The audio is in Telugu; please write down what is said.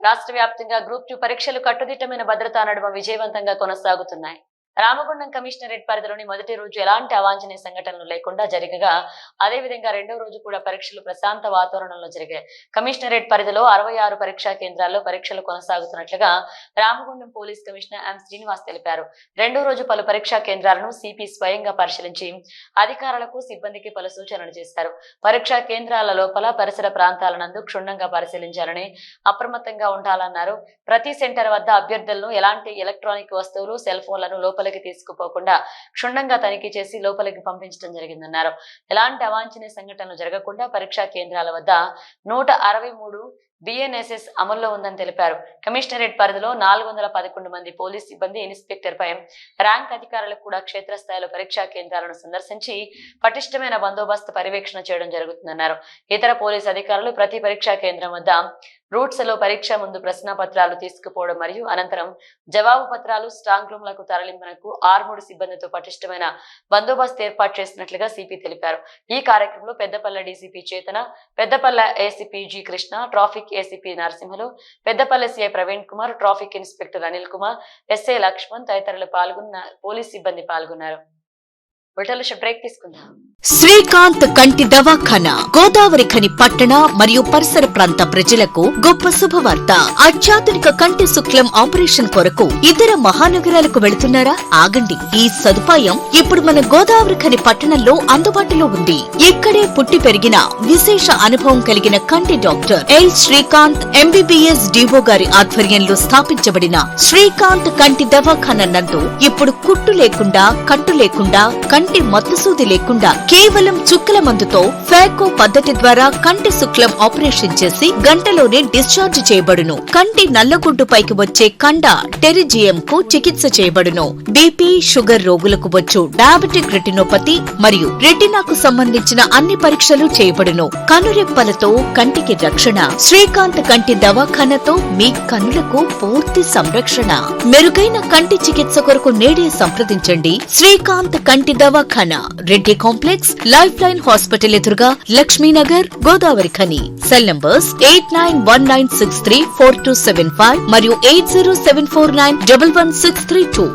రాష్ట్ర వ్యాప్తంగా గ్రూప్ 2 పరీక్షలు కట్టుదిట్టమైన భద్రతా నడుమ విజయవంతంగా కొనసాగుతున్నాయి. రామగుండం కమిషనరేట్ పరిధిలోని మొదటి రోజు ఎలాంటి అవాంఛనీయ సంఘటనలు లేకుండా జరగగా, అదేవిధంగా రెండవ రోజు కూడా పరీక్షలు ప్రశాంత వాతావరణంలో జరిగాయి. కమిషనరేట్ పరిధిలో 66 పరీక్షా కేంద్రాల్లో పరీక్షలు కొనసాగుతున్నట్లుగా Ramagundam police commissioner M Srinivas తెలిపారు. రెండవ రోజు పలు పరీక్షా కేంద్రాలను సిపి స్వయంగా పరిశీలించి అధికారులకు సిబ్బందికి పలు సూచనలు చేశారు. పరీక్షా కేంద్రాల లోపల పరిసర ప్రాంతాలనందు క్షుణ్ణంగా పరిశీలించాలని, అప్రమత్తంగా ఉండాలన్నారు. ప్రతి సెంటర్ వద్ద అభ్యర్థులను ఎలాంటి ఎలక్ట్రానిక్ వస్తువులు, సెల్ ఫోన్లను లోపలికి తీసుకుపోకుండా క్షుణ్ణంగా తనిఖీ చేసి లోపలికి పంపించడం జరిగిందన్నారు. ఎలాంటి అవాంఛనీయ సంఘటనలు జరగకుండా పరీక్షా కేంద్రాల వద్ద 163 BNSS అమల్లో ఉందని తెలిపారు. కమిషనరేట్ పరిధిలో 411 మంది పోలీస్ సిబ్బంది, ఇన్స్పెక్టర్ పై ర్యాంక్ అధికారులకు కూడా క్షేత్రస్థాయిలో పరీక్షా కేంద్రాలను సందర్శించి పటిష్టమైన బందోబస్తు పర్యవేక్షణ చేయడం జరుగుతుందన్నారు. ఇతర పోలీస్ అధికారులు ప్రతి పరీక్షా కేంద్రం వద్ద రూట్స్ లో పరీక్ష ముందు ప్రశ్న పత్రాలు తీసుకుపోవడం మరియు అనంతరం జవాబు పత్రాలు స్ట్రాంగ్ రూమ్లకు తరలింపునకు 6 సిబ్బందితో పటిష్టమైన బందోబస్తు ఏర్పాటు చేసినట్లుగా సిపి తెలిపారు. ఈ కార్యక్రమంలో Peddapalle DCP Chetana, Peddapalle ACP G Krishna, traffic ACP Narasimhulu, Peddapalle CI Praveen Kumar, traffic inspector Anil Kumar, SI Laxman తదితరులు పోలీస్ సిబ్బంది పాల్గొన్నారు. బ్రేక్ తీసుకుందాం. శ్రీకాంత్ కంటి దవాఖానా గోదావరి ఖని పట్టణ మరియు పరిసర ప్రాంత ప్రజలకు గొప్ప శుభవార్త. అత్యాధునిక కంటి శుక్లం ఆపరేషన్ కొరకు ఇతర మహానగరాలకు వెళుతున్నారా? ఆగండి, ఈ సదుపాయం ఇప్పుడు మన గోదావరి ఖని పట్టణంలో అందుబాటులో ఉంది. ఇక్కడే పుట్టి పెరిగిన విశేష అనుభవం కలిగిన కంటి డాక్టర్ ఎల్ శ్రీకాంత్ MBBS డివో గారి ఆధ్వర్యంలో స్థాపించబడిన శ్రీకాంత్ కంటి దవాఖానా నందు ఇప్పుడు కుట్టు లేకుండా, కట్టు లేకుండా, కంటి మత్తుసూది లేకుండా కేవలం చుక్కల మందుతో ఫాకో పద్ధతి ద్వారా కంటి శుక్లం ఆపరేషన్ చేసి గంటలోనే డిశ్చార్జ్ చేయబడును. కంటి నల్లగుడ్డు పైకి వచ్చే కండ టెరిజియం కు చికిత్స చేయబడును. బీపీ, షుగర్ రోగులకు వచ్చు డయాబెటిక్ రెటినోపతి మరియు రెటినాకు సంబంధించిన అన్ని పరీక్షలు చేయబడును. కనురెప్పలతో కంటికి రక్షణ. శ్రీకాంత్ కంటి దవాఖానతో మీ కన్నులకు పూర్తి సంరక్షణ. మెరుగైన కంటి చికిత్స కొరకు నేడే సంప్రదించండి. శ్రీకాంత్ కంటి దవాఖానా, Reddy complex, life line hospital ఎదురుగా, లక్ష్మీనగర్, గోదావరి ఖని. సెల్ నంబర్స్ 8919634275 మరియు 8074911632.